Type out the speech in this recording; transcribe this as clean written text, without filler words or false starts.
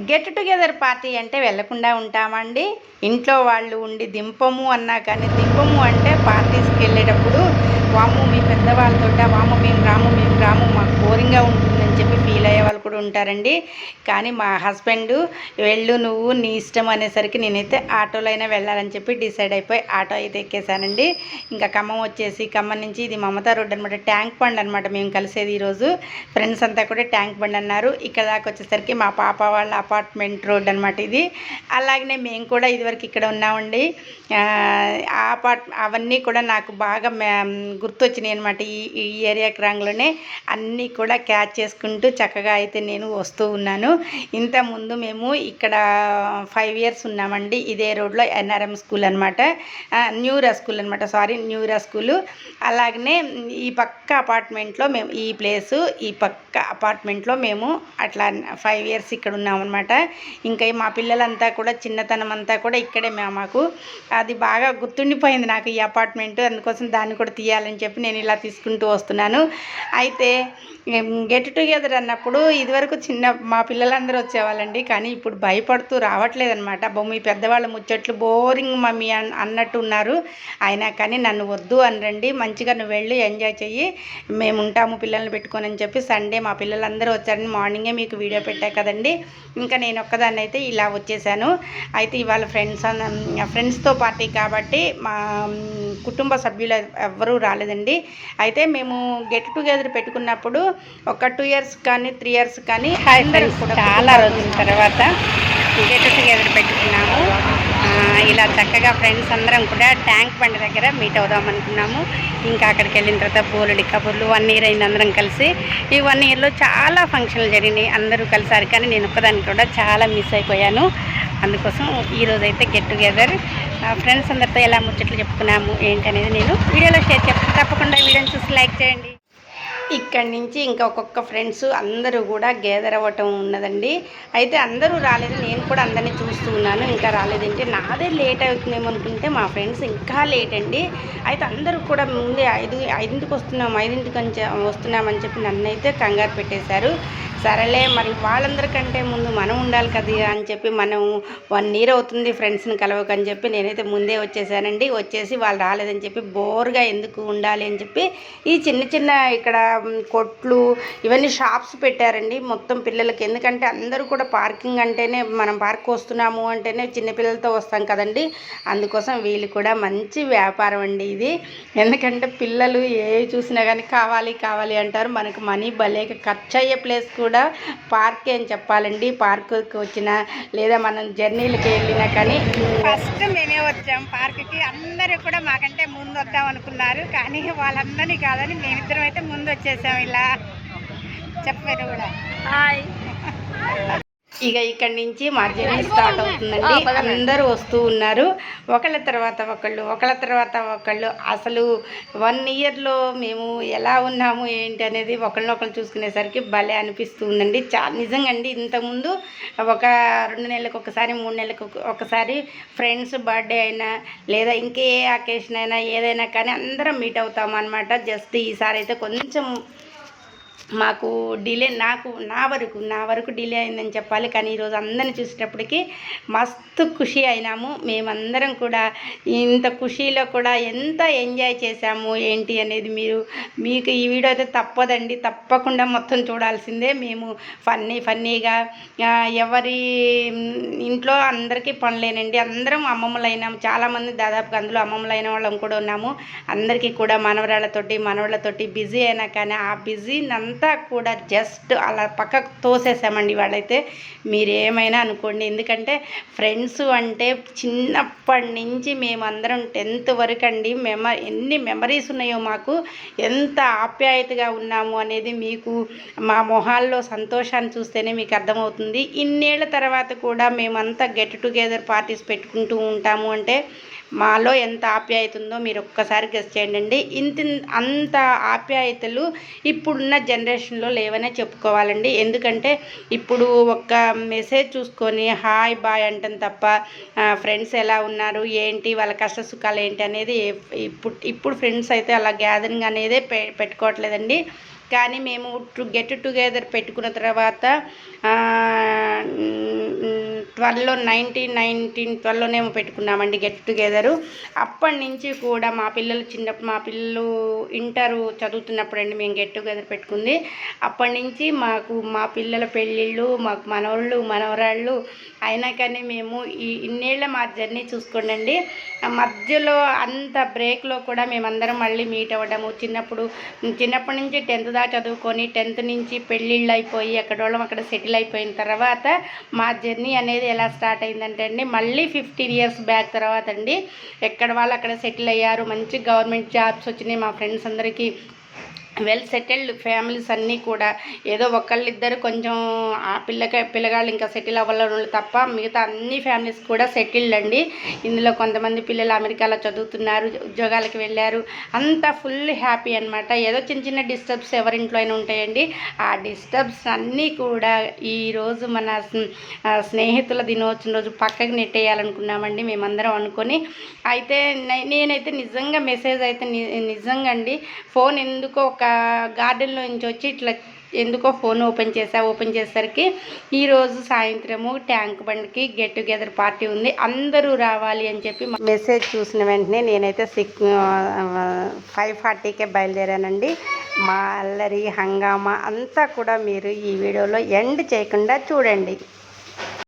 Get together party అంటే వెళ్ళకుండా ఉంటామండి. ఇంట్లో వాళ్ళు ఉండి దింపము అన్నా కానీ, దింపము అంటే పార్టీస్కి వెళ్ళేటప్పుడు వాము మీ పెద్దవాళ్ళతోట వాము మేము రాము మాకు బోరింగ్గా ఉంటుందని చెప్పి ఫీల్ అయ్యే వాళ్ళు కూడా ఉంటారండి. కానీ మా హస్బెండ్ వెళ్ళు నువ్వు నీ ఇష్టం అనేసరికి నేనైతే ఆటోలో అయినా వెళ్ళాలని చెప్పి డిసైడ్ అయిపోయి ఆటో అయితే ఎక్కేసానండి. ఇంకా ఖమ్మం వచ్చేసి ఖమ్మం నుంచి ఇది మమతా రోడ్ అనమాట, ట్యాంక్ బండ్ అనమాట మేము కలిసేది. ఈరోజు ఫ్రెండ్స్ అంతా కూడా ట్యాంక్ బండ్ అన్నారు. ఇక్కడ దాకా వచ్చేసరికి మా పాప వాళ్ళ అపార్ట్మెంట్ రోడ్ అనమాట ఇది. అలాగనే మేము కూడా ఇదివరకు ఇక్కడ ఉన్నామండి. అవన్నీ కూడా నాకు బాగా గుర్తొచ్చినాయి అనమాట. ఈ ఏరియాకి రాంగ్లోనే అన్నీ కూడా క్యాచ్ చేసుకుంటూ చక్కగా అయితే నేను వస్తూ ఉన్నాను. ఇంతకుముందు మేము ఇక్కడ 5 years ఉన్నామండి ఇదే రోడ్లో. ఎన్ఆర్ఎం స్కూల్ అనమాట, న్యూరా స్కూల్ అనమాట, న్యూరా స్కూలు. అలాగనే ఈ పక్క అపార్ట్మెంట్లో మేము ఈ పక్క అపార్ట్మెంట్లో మేము అట్లా 5 years ఇక్కడ ఉన్నామన్నమాట. ఇంకా మా పిల్లలంతా కూడా చిన్నతనం అంతా కూడా ఇక్కడే మాకు అది బాగా గుర్తుండిపోయింది నాకు ఈ అపార్ట్మెంట్. అందుకోసం దాన్ని కూడా తీయాలని చెప్పి నేను ఇలా తీసుకుంటూ వస్తున్నాను. అయితే గెట్ టుగెదర్ అన్నప్పుడు ఇదివరకు మా పిల్లలందరూ వచ్చేవాళ్ళండి. కానీ ఇప్పుడు భయపడుతూ రావట్లేదనమాట. మీ పెద్దవాళ్ళ ముచ్చట్లు బోరింగ్ మమ్మీ అన్నట్టు ఉన్నారు. అయినా కానీ నన్ను వద్దు అనరండి, మంచిగా నువ్వు వెళ్ళి ఎంజాయ్ చెయ్యి, మేము ఉంటాము పిల్లల్ని పెట్టుకొని అని చెప్పి. సండే మా పిల్లలందరూ వచ్చారని మార్నింగే మీకు వీడియో పెట్టా కదండి. ఇంకా నేను ఒక్కదాన్ని అయితే ఇలా వచ్చేసాను. అయితే ఇవాళ ఫ్రెండ్స్తో పార్టీ కాబట్టి మా కుటుంబ సభ్యులు ఎవ్వరూ రాలేదండి. అయితే మేము గెట్ టుగెదర్ పెట్టుకున్నప్పుడు ఒక 2 years కానీ 3 years కానీ చాలా రోజుల తర్వాత గెట్ టుగెదర్ పెట్టుకున్నాము. ఇలా చక్కగా ఫ్రెండ్స్ అందరం కూడా ట్యాంక్ బండ్ దగ్గర మీట్ అవుదాం అనుకున్నాము. ఇంకా అక్కడికి వెళ్ళిన తర్వాత బోలెడి కబుర్లు 1 year అయింది అందరం కలిసి. ఈ 1 yearలో చాలా ఫంక్షన్లు జరిగినాయి, అందరూ కలిసారు. కానీ నేను ఒక్కదాన్ని కూడా చాలా మిస్ అయిపోయాను. అందుకోసం ఈరోజైతే గెట్ టుగెదర్ ఫ్రెండ్స్ అందరితో ఎలా ముచ్చట్లు చెప్పుకున్నాము ఏంటి అనేది నేను వీడియోలో షేర్ చేస్తాను. తప్పకుండా వీడియోని చూసి లైక్ చేయండి. ఇక్కడి నుంచి ఇంకా ఒక్కొక్క ఫ్రెండ్స్ అందరూ కూడా గ్యాదర్ అవ్వటం ఉన్నదండి. అయితే అందరూ రాలేదు, నేను కూడా అందరినీ చూస్తూ ఉన్నాను. ఇంకా రాలేదంటే నాదే లేట్ అవుతుందేమో అనుకుంటే మా ఫ్రెండ్స్ ఇంకా లేట్ అండి. అయితే అందరూ కూడా ముందే 5ంటికి వస్తున్నామని చెప్పి నన్నైతే కంగారు పెట్టేశారు. సరేలే మరి వాళ్ళందరికంటే ముందు మనం ఉండాలి కదా అని చెప్పి, మనం 1 year అవుతుంది ఫ్రెండ్స్ని కలవకని చెప్పి నేనైతే ముందే వచ్చేసానండి. వచ్చేసి వాళ్ళు రాలేదని చెప్పి బోర్గా ఎందుకు ఉండాలి అని చెప్పి ఈ చిన్న ఇక్కడ కొట్లు ఇవన్నీ షాప్స్ పెట్టారండి మొత్తం పిల్లలకి. ఎందుకంటే అందరూ కూడా పార్కింగ్ అంటేనే, మనం పార్క్ వస్తున్నాము అంటేనే చిన్నపిల్లలతో వస్తాం కదండి. అందుకోసం వీళ్ళు కూడా మంచి వ్యాపారం అండి ఇది. ఎందుకంటే పిల్లలు ఏవి చూసినా కానీ కావాలి అంటారు. మనకు మనీ భలేక ఖర్చు అయ్యే ప్లేస్ కూడా పార్కే అని చెప్పాలండి. పార్కుకి వచ్చినా లేదా మనం జర్నీలకి వెళ్ళినా కానీ ఫస్ట్ మేమే వచ్చాం పార్కుకి. అందరూ కూడా మాకంటే ముందు వద్దాం అనుకున్నారు, కానీ వాళ్ళందరినీ కాదని మేమిద్దరం అయితే ముందు వచ్చేసాం. ఇలా చెప్పారు కూడా హాయ్. ఇక ఇక్కడి నుంచి మా జర్నీ స్టార్ట్ అవుతుందండి. అందరూ వస్తూ ఉన్నారు, ఒకళ్ళ తర్వాత ఒకళ్ళు. అసలు 1 yearలో మేము ఎలా ఉన్నాము ఏంటి అనేది ఒకళ్ళనొకళ్ళు చూసుకునేసరికి భలే అనిపిస్తూ ఉందండి. నిజంగా అండి. ఇంతకుముందు ఒక 2 నెలలకు ఒకసారి 3 నెలలకు ఒకసారి ఫ్రెండ్స్ బర్త్డే అయినా లేదా ఇంకే అకేషన్ అయినా ఏదైనా కానీ అందరం మీట్ అవుతాము అనమాట. జస్ట్ ఈసారి అయితే కొంచెం మాకు డిలే, నా వరకు డిలే అయిందని చెప్పాలి. కానీ ఈరోజు అందరిని చూసేటప్పటికి మస్తు ఖుషి అయినాము మేమందరం కూడా. ఇంత ఖుషీలో కూడా ఎంత ఎంజాయ్ చేశాము ఏంటి అనేది మీకు ఈ వీడియో అయితే తప్పదండి, తప్పకుండా మొత్తం చూడాల్సిందే. మేము ఫన్నీగా ఎవరి ఇంట్లో అందరికీ పనులేనండి. అందరం అమ్మమ్మలైనాము, చాలామంది దాదాపుగా అందులో అమ్మమ్మలైన వాళ్ళం కూడా ఉన్నాము. అందరికీ కూడా మనవళ్ళతోటి బిజీ అయినా కానీ ఆ బిజీనంతా కూడా జస్ట్ అలా పక్కకు తోసేసామండి. వాళ్ళైతే మీరేమైనా అనుకోండి. ఎందుకంటే ఫ్రెండ్స్ అంటే చిన్నప్పటి నుంచి మేమందరం 10th వరకు అండి. ఎన్ని మెమరీస్ ఉన్నాయో మాకు, ఎంత ఆప్యాయతగా ఉన్నాము అనేది మీకు మా మొహాల్లో సంతోషాన్ని చూస్తేనే మీకు అర్థమవుతుంది. ఇన్నేళ్ల తర్వాత కూడా మేమంతా గెట్ టుగెదర్ పార్టీస్ పెట్టుకుంటూ ఉంటాము అంటే మాలో ఎంత ఆప్యాయత ఉందో మీరు ఒక్కసారి గెస్ చేయండి. అంత ఆప్యాయతలు ఇప్పుడున్న జనరేషన్లో లేవనే చెప్పుకోవాలండి. ఎందుకంటే ఇప్పుడు ఒక్క మెసేజ్ చూసుకొని హాయ్ బాయ్ అంటాం తప్ప ఫ్రెండ్స్ ఎలా ఉన్నారు ఏంటి, వాళ్ళ కష్ట సుఖాలు ఏంటి అనేది ఇప్పుడు ఫ్రెండ్స్ అయితే అలా గ్యాదరింగ్ అనేదే పెట్టుకోవట్లేదండి. కానీ మేము గెట్ టుగెదర్ పెట్టుకున్న తర్వాత 12లోనే పెట్టుకున్నామండి గెట్ టుగెదరు. అప్పటి నుంచి కూడా మా పిల్లలు ఇంటరు చదువుతున్నప్పుడు అండి మేము గెట్ టుగెదర్ పెట్టుకుంది. అప్పటి నుంచి మా పిల్లల పెళ్ళిళ్ళు, మాకు మనోళ్ళు మనవరాళ్ళు అయినా కానీ మేము ఇన్నేళ్ళ మా జర్నీ చూసుకోండి. మధ్యలో అంత బ్రేక్లో కూడా మేమందరం మళ్ళీ మీట్ అవ్వడము. చిన్నప్పటి నుంచి 10th దాకా చదువుకొని 10th నుంచి పెళ్ళిళ్ళు అయిపోయి అక్కడ సెటిల్ అయిపోయిన తర్వాత మా జర్నీ అనేది ఎలా స్టార్ట్ అయిందంటే అండి, మళ్ళీ 15 years బ్యాక్ తర్వాత అండి ఎక్కడ వాళ్ళు అక్కడ సెటిల్ అయ్యారు. మంచి గవర్నమెంట్ జాబ్స్ వచ్చినాయి మా ఫ్రెండ్స్ అందరికీ. వెల్ సెటిల్డ్ ఫ్యామిలీస్ అన్నీ కూడా, ఏదో ఒకళ్ళిద్దరు కొంచెం ఆ పిల్లగాళ్ళు ఇంకా సెటిల్ అవ్వాలని తప్ప మిగతా అన్ని ఫ్యామిలీస్ కూడా సెటిల్డ్ అండి. ఇందులో కొంతమంది పిల్లలు అమెరికాలో చదువుతున్నారు, ఉద్యోగాలకు వెళ్ళారు. అంతా ఫుల్ హ్యాపీ అనమాట. ఏదో చిన్న డిస్టర్బ్స్ ఎవరింట్లో అయినా ఉంటాయండి. ఆ డిస్టర్బ్స్ అన్నీ కూడా ఈరోజు మన స్నేహితుల దినోత్సవం రోజు పక్కకి నెట్టేయాలనుకున్నామండి మేమందరం అనుకొని. అయితే నేనైతే నిజంగా మెసేజ్ అయితే నిజంగా అండి ఫోన్ ఎందుకో ఒక గార్డెన్లో నుంచి వచ్చి ఇట్లా ఎందుకో ఫోన్ ఓపెన్ చేసేసరికి ఈరోజు సాయంత్రము ట్యాంక్ బండ్కి గెట్ టుగెదర్ పార్టీ ఉంది, అందరూ రావాలి అని చెప్పి మెసేజ్ చూసిన వెంటనే నేనైతే 5:40కే బయలుదేరానండి. మా అల్లరి హంగామా అంతా కూడా మీరు ఈ వీడియోలో ఎండ్ చేయకుండా చూడండి.